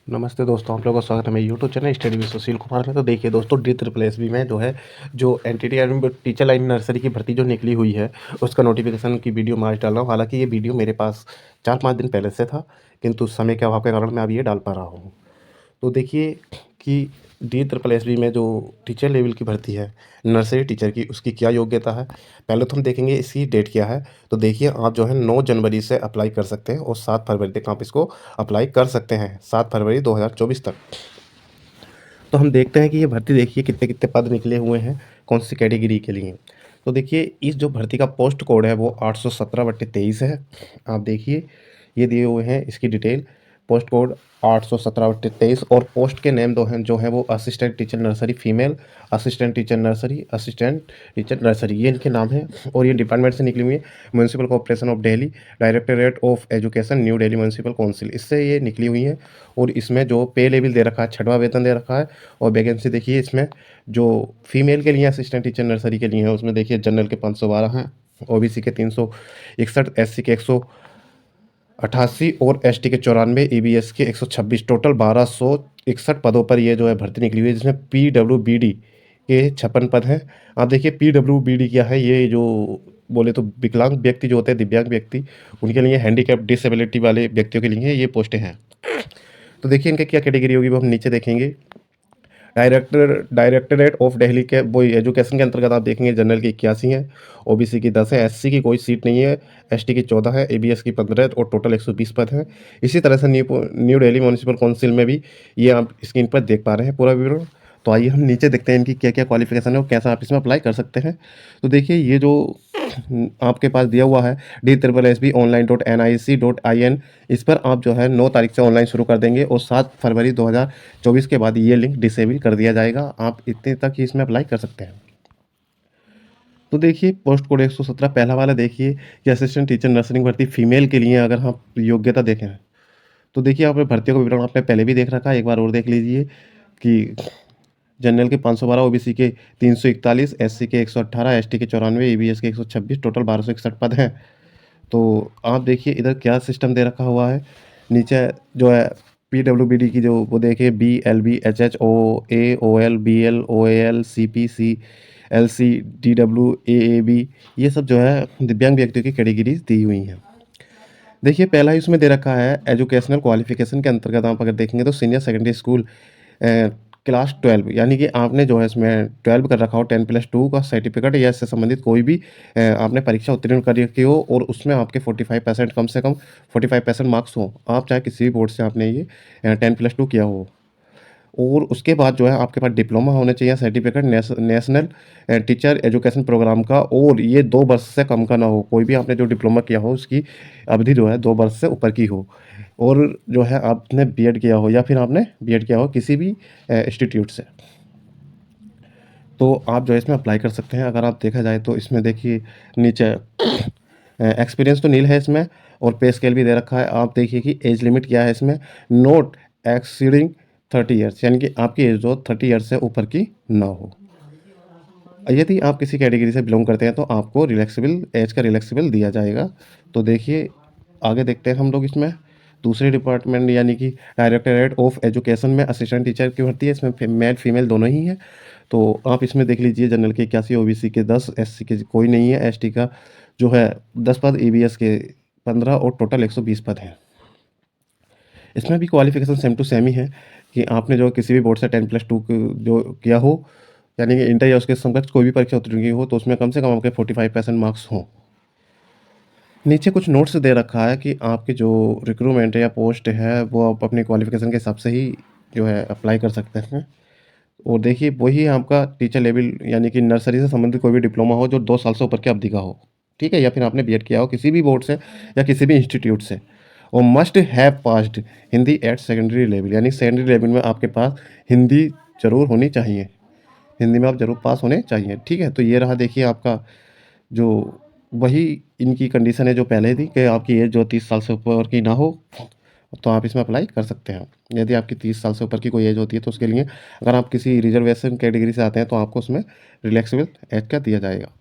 नमस्ते दोस्तों, आप लोगों का स्वागत है मेरे YouTube channel study with Sushil Kumar में। तो देखिए दोस्तों, डी ट्रिपल एस बी में जो एनटीटी यानी टीचर लाइन नर्सरी की भर्ती जो निकली हुई है, उसका नोटिफिकेशन की वीडियो मैं आज डाल रहा हूँ। हालांकि ये वीडियो मेरे पास 4-5 दिन पहले से था, किंतु समय के अभाव के कारण मैं अभी ये डाल पा रहा हूँ। तो देखिए कि डी ट्रिपल एस बी में जो टीचर लेवल की भर्ती है नर्सरी टीचर की, उसकी क्या योग्यता है। पहले तो हम देखेंगे इसकी डेट क्या है। तो देखिए, आप जो है 9 जनवरी से अप्लाई कर सकते हैं और 7 फरवरी तक आप इसको अप्लाई कर सकते हैं, 7 फरवरी 2024 तक। तो हम देखते हैं कि ये भर्ती देखिए कितने कितने पद निकले हुए हैं, कौन सी कैटेगरी के लिए। तो देखिए, इस जो भर्ती का पोस्ट कोड है वो 817/23 है। आप देखिए, ये दिए हुए हैं इसकी डिटेल। पोस्ट कोड 817/23 और पोस्ट के नेम दो हैं जो हैं वो assistant teacher nursery female, assistant teacher nursery, assistant teacher nursery, ये इनके नाम हैं। और ये डिपार्टमेंट से निकली हुई है। Municipal corporation of Delhi, directorate of education, new Delhi municipal council, इससे ये निकली हुई हैं। और इसमें जो पे लेवल दे रखा है, 6वां वेतन दे रखा है। और वैकेंसी देखिए इसमें जो फीमेल के लिए असिस्टेंट टीचर नर्सरी के लिए है, उसमें देखिए जनरल के 512 हैं, ओबीसी के 361, एससी के 188 और एसटी के 94, ईबीएस के 126, टोटल 1261 पदों पर ये जो है भर्ती निकली हुई है, जिसमें पीडब्ल्यूबीडी के 56 पद हैं। आप देखिए पीडब्ल्यूबीडी क्या है, ये जो बोले तो विकलांग व्यक्ति जो होते हैं, दिव्यांग व्यक्ति, उनके लिए, हैंडीकैप डिसेबिलिटी वाले व्यक्तियों के लिए ये पोस्टें हैं। तो देखिए इनके क्या कैटेगरी होगी वो हम नीचे देखेंगे। डायरेक्टरेट ऑफ दिल्ली के वो एजुकेशन के अंतर्गत आप देखेंगे जनरल की 81 है, ओबीसी की 10 है, एससी की कोई सीट नहीं है, एसटी की 14 है, एबीएस की 15 और टोटल 120 पद हैं। इसी तरह से न्यू दिल्ली म्यूनसिपल काउंसिल में भी ये आप स्क्रीन पर देख पा रहे हैं पूरा विवरण। तो आइए हम नीचे देखते हैं इनकी क्या क्या क्वालिफिकेशन है और कैसा आप इसमें अप्लाई कर सकते हैं। तो देखिए, ये जो आपके पास दिया हुआ है D-SSB-online.nic.in, इस पर आप जो है 9 तारीख से ऑनलाइन शुरू कर देंगे और 7 फरवरी 2024 के बाद ये लिंक डिसेबल कर दिया जाएगा। आप इतने तक ही इसमें अप्लाई कर सकते हैं। तो देखिए पोस्ट कोड 117 पहला वाला देखिए, ये असिस्टेंट टीचर नर्सरी भर्ती फीमेल के लिए। अगर हम योग्यता देखें तो देखिए, आपने भर्तियों का विवरण आपने पहले भी देख रखा है, एक बार और देख लीजिए कि जनरल के 512, ओबीसी के 341, एससी के 118, एसटी के 94, ईबीएस के 126, टोटल 1261 पद हैं। तो आप देखिए इधर क्या सिस्टम दे रखा हुआ है। नीचे जो है पीडब्ल्यूबीडी की जो वो देखिए, BLB, HH, OA, OL, BL, OAL, CP, LC, DW, AAB, ये सब जो है दिव्यांग व्यक्तियों की कैटेगरीज दी हुई हैं। देखिए पहला ही उसमें दे रखा है एजुकेशनल क्वालिफिकेशन के अंतर्गत आप अगर देखेंगे तो सीनियर सेकेंडरी स्कूल क्लास 12, यानी कि आपने जो है इसमें 12 कर रखा हो, 10+2 का सर्टिफिकेट या इससे संबंधित कोई भी आपने परीक्षा उत्तीर्ण कर रखी हो और उसमें आपके 45% कम से कम 45% मार्क्स हो, आप चाहे किसी भी बोर्ड से आपने ये 10+2 किया हो। और उसके बाद जो है आपके पास डिप्लोमा होना चाहिए certificate national teacher education programme का, और ये 2 वर्ष से कम का ना हो। कोई भी आपने जो डिप्लोमा किया हो उसकी अवधि जो है 2 वर्ष से ऊपर की हो। और जो है आपने बीएड किया हो या फिर आपने बीएड किया हो किसी भी इंस्टीट्यूट से, तो आप जो है इसमें अप्लाई कर सकते हैं। अगर आप देखा जाए तो इसमें देखिए नीचे एक्सपीरियंस तो नील है इसमें, और पे स्केल भी दे रखा है। आप देखिए कि एज लिमिट क्या है इसमें, नोट एक्सीडिंग 30 ईयर्स, यानी कि आपकी एज जो 30 ईयर्स से ऊपर की ना हो। यदि आप किसी कैटेगरी से बिलोंग करते हैं तो आपको रिलैक्सेबल एज का रिलैक्सेबल दिया जाएगा। तो देखिए आगे देखते हैं हम लोग इसमें दूसरे डिपार्टमेंट, यानी कि डायरेक्टरेट ऑफ एजुकेशन में असिस्टेंट टीचर की भर्ती है। इसमें मेल फीमेल दोनों ही हैं। तो आप इसमें देख लीजिए, जनरल के 81, ओबीसी के 10, एससी के कोई नहीं है, एसटी का जो है 10 पद, ईबीएस के 15 और टोटल 120 पद हैं। इसमें भी क्वालिफिकेशन सेम टू सेम ही है कि आपने जो किसी भी बोर्ड से 10+2 जो किया हो, यानी कि इंटर या उसके समकक्ष कोई भी परीक्षा उत्तीर्ण की हो, तो उसमें कम से कम आपके 45% मार्क्स हों। नीचे कुछ नोट्स दे रखा है कि आपकी जो रिक्रूटमेंट है या पोस्ट है वो आप अपनी क्वालिफिकेशन के हिसाब से ही जो है अप्लाई कर सकते हैं। और देखिए वही आपका टीचर लेवल, यानी कि नर्सरी से संबंधित कोई भी डिप्लोमा हो जो 2 साल से ऊपर की अवधि का हो, ठीक है, या फिर आपने बीएड किया हो किसी भी बोर्ड से या किसी भी इंस्टीट्यूट से। और must have passed Hindi at secondary level, यानी सेकेंडरी लेवल में आपके पास हिंदी जरूर होनी चाहिए, हिंदी में आप जरूर पास होने चाहिए, ठीक है। तो ये रहा देखिए आपका जो वही इनकी कंडीशन है जो पहले थी कि आपकी एज जो 30 साल से ऊपर की ना हो, तो आप इसमें अप्लाई कर सकते हैं। यदि आपकी 30 साल से ऊपर की कोई एज होती है तो उसके लिए, अगर आप किसी रिजर्वेशन कैटेगरी से आते हैं तो आपको उसमें रिलैक्सेबल एज का दिया जाएगा।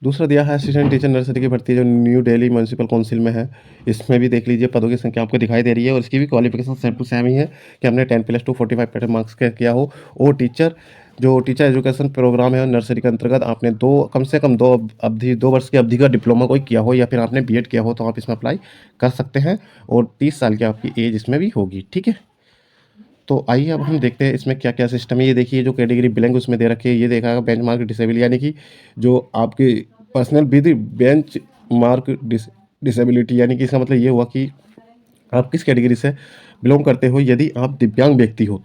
दूसरा दिया है असिस्टेंट टीचर नर्सरी की भर्ती जो न्यू दिल्ली म्यूनिसिपल काउंसिल में है। इसमें भी देख लीजिए पदों की संख्या आपको दिखाई दे रही है और इसकी भी क्वालिफिकेशन सेम टू सेम ही है कि हमने 10+2 45 पैटर्न मार्क्स का किया हो और टीचर एजुकेशन प्रोग्राम है नर्सरी के अंतर्गत आपने कम से कम 2 वर्ष की अवधि का डिप्लोमा कोई किया हो या फिर आपने बीएड किया हो तो आप इसमें अप्लाई कर सकते हैं और 30 साल की आपकी एज इसमें भी होगी। ठीक है, तो आइए अब हम देखते हैं इसमें क्या क्या सिस्टम है। ये देखिए जो कैटेगरी ब्लैंक उसमें दे रखी है, ये देखा बेंच मार्क डिसेबल यानी कि जो आपकी personal with bench mark disability, यानी कि इसका मतलब ये हुआ कि आप किस कैटेगरी से बिलोंग करते हो यदि आप दिव्यांग व्यक्ति हो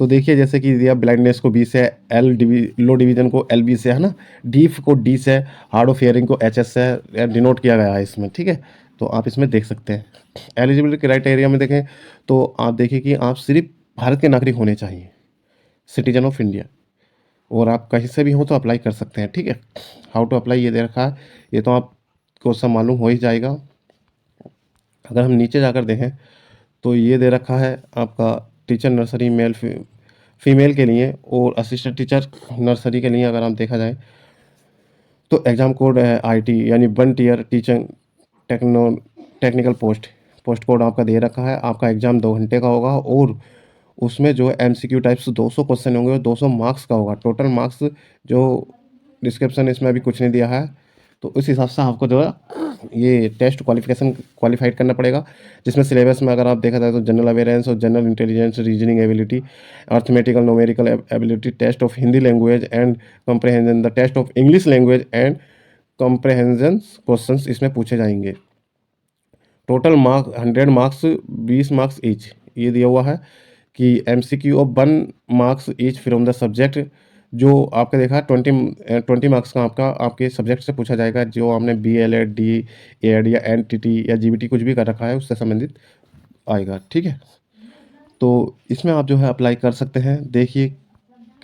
तो देखिए जैसे कि दिया ब्लाइंडनेस को बी से, लो डिवीजन को LB से, है ना, डीफ को D से, हार्ड ऑफ हियरिंग को HS से डिनोट किया गया है इसमें। ठीक है, तो आप इसमें देख सकते हैं। एलिजिबिलिटी क्राइटेरिया में देखें तो आप देखिए कि आप सिर्फ भारत के नागरिक होने चाहिए, सिटीजन ऑफ इंडिया, और आप कहीं से भी हो तो अप्लाई कर सकते हैं। ठीक है, हाउ टू अप्लाई ये दे रखा है, ये तो आपको सब मालूम हो ही जाएगा। अगर हम नीचे जाकर देखें तो ये दे रखा है आपका टीचर नर्सरी मेल फीमेल के लिए और असिस्टेंट टीचर नर्सरी के लिए अगर हम देखा जाए तो एग्ज़ाम कोड है IT यानी 1 year teacher techno technical post code आपका दे रखा है। आपका एग्ज़ाम 2 घंटे का होगा और उसमें जो है MCQ टाइप्स 200 क्वेश्चन होंगे और 200 मार्क्स का होगा। टोटल मार्क्स जो डिस्क्रिप्शन इसमें अभी कुछ नहीं दिया है, तो उस हिसाब से आपको जो है ये टेस्ट क्वालिफाइड करना पड़ेगा, जिसमें सिलेबस में अगर आप देखा जाए तो जनरल अवेयरेंस और general intelligence, reasoning ability, arithmetical numerical ability, test of Hindi language and comprehension, the test of English language and comprehension questions इसमें पूछे जाएंगे। Total mark 100 marks, 20 marks each ये दिया हुआ है कि MCQ of 1 marks each from the subject, जो आपका देखा 20 मार्क्स का आपके सब्जेक्ट से पूछा जाएगा, जो आपने BLED, DED या NTT या GBT कुछ भी कर रखा है उससे संबंधित आएगा। ठीक है, तो इसमें आप जो है अप्लाई कर सकते हैं। देखिए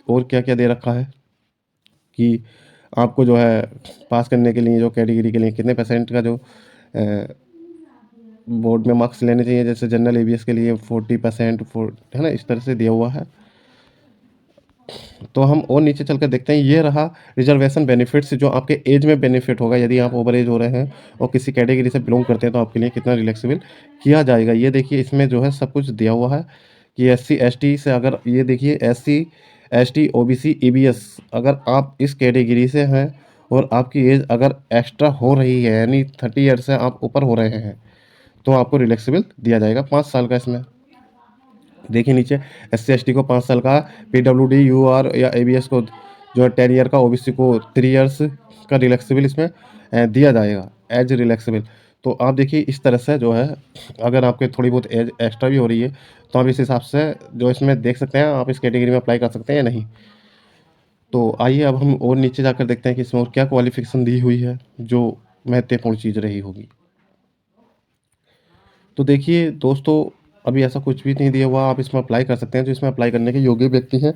और क्या क्या दे रखा है कि आपको जो है पास करने के लिए जो कैटेगरी के लिए कितने % का जो बोर्ड में मार्क्स लेने चाहिए, जैसे जनरल ABS के लिए 40% है ना, इस तरह से दिया हुआ है। तो हम और नीचे चल कर देखते हैं। ये रहा रिजर्वेशन बेनिफिट्स, जो आपके एज में बेनिफिट होगा यदि आप ओवर एज हो रहे हैं और किसी कैटेगरी से बिलोंग करते हैं तो आपके लिए कितना रिलैक्सेबल किया जाएगा। ये देखिए इसमें जो है सब कुछ दिया हुआ है कि SC ST से, अगर ये देखिए SC ST OBC EBS, अगर आप इस कैटेगरी से हैं और आपकी एज अगर एक्स्ट्रा हो रही है यानी 30 ईयर से आप ऊपर हो रहे हैं तो आपको रिलैक्सेबल दिया जाएगा 5 साल का। इसमें देखिए नीचे SC ST को 5 साल का, PWD UR या ABS को जो है 10 ईयर का, OBC को 3 ईयर्स का रिलैक्सेबल इसमें दिया जाएगा एज रिलैक्सेबल। तो आप देखिए इस तरह से जो है अगर आपके थोड़ी बहुत एज एक्स्ट्रा भी हो रही है तो आप इस हिसाब से जो इसमें देख सकते हैं आप इस कैटेगरी में अप्लाई कर सकते हैं या नहीं। तो आइए अब हम और नीचे जाकर देखते हैं कि इसमें और क्या क्वालिफिकेशन दी हुई है जो महत्वपूर्ण चीज़ रही होगी। तो देखिए दोस्तों, अभी ऐसा कुछ भी नहीं दिया हुआ, आप इसमें अप्लाई कर सकते हैं जो इसमें अप्लाई करने के योग्य व्यक्ति हैं।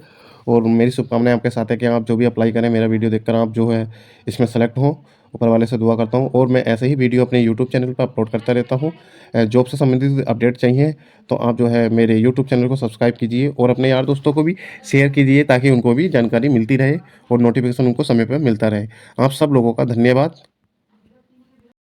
और मेरी शुभकामनाएं आपके साथ है कि आप जो भी अप्लाई करें, मेरा वीडियो देखकर आप जो है इसमें सेलेक्ट हों। ऊपर वाले से दुआ करता हूँ और मैं ऐसे ही वीडियो अपने यूट्यूब चैनल पर अपलोड करता रहता हूँ। जॉब से संबंधित अपडेट चाहिए तो आप जो है मेरे यूट्यूब चैनल को सब्सक्राइब कीजिए और अपने यार दोस्तों को भी शेयर कीजिए ताकि उनको भी जानकारी मिलती रहे और नोटिफिकेशन उनको समय पर मिलता रहे। आप सब लोगों का धन्यवाद।